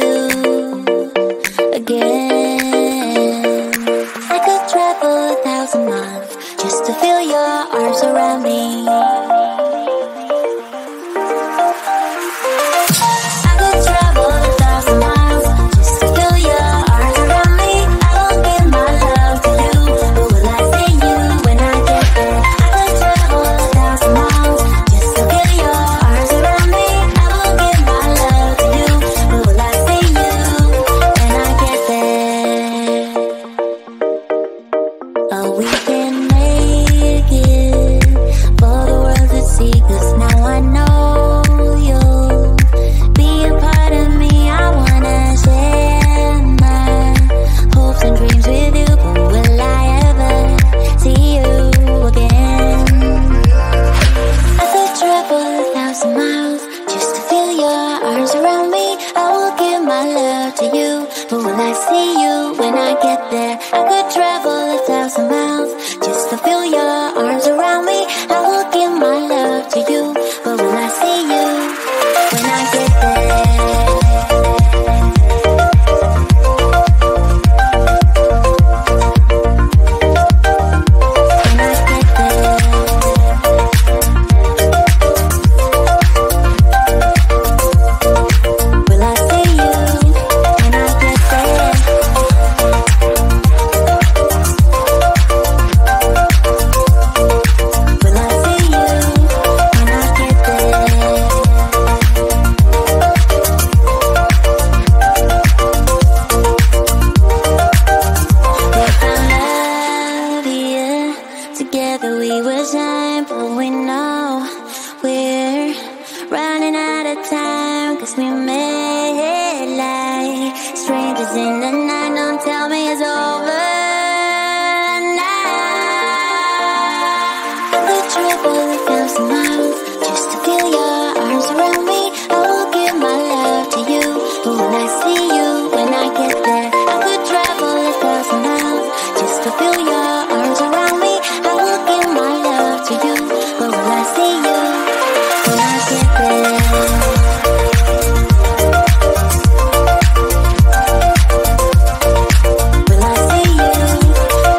you again. I could travel 1,000 miles just to feel your arms around me. I could travel 1,000 miles just to feel your arms around me. I will give my love to you, but will I see you when I get there? I could travel 1,000 miles just to feel your arms around me. I will give my love to you, but will I see you when I get there? Oh, we can make it for the world to see, 'cause now I know you'll be a part of me. I wanna share my hopes and dreams with you, but will I ever see you again? I could travel 1,000 miles just to feel your arms around me. I will give my love to you, but will I see you when I get there? I could travel 1,000 miles just to feel your arms around me. I will give my love to you, but will I see you when I get there? When I get there. Will I see you when I get there? Will I see you when I get there? If I love you, together we will shine, but we know we're running out of time, 'cause we made like strangers in the night. Don't tell me it's over now. I could travel 1,000 miles just to feel your arms around me. I will give my love to you, but will I see you when I get there? I could travel 1,000 miles just to feel your arms around me. I will give my love to you, but will I see you when I get there? Will I see you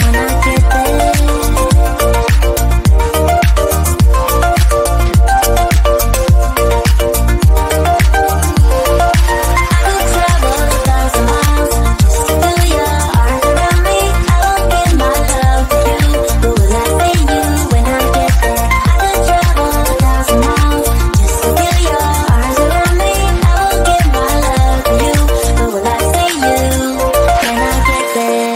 when I get there? I could travel 1,000 miles just to feel your arms around me. I will give my love to you, but will I see you when I get there? I could travel 1,000 miles just to feel your arms around me. I will give my love to you, but will I see you when I get there?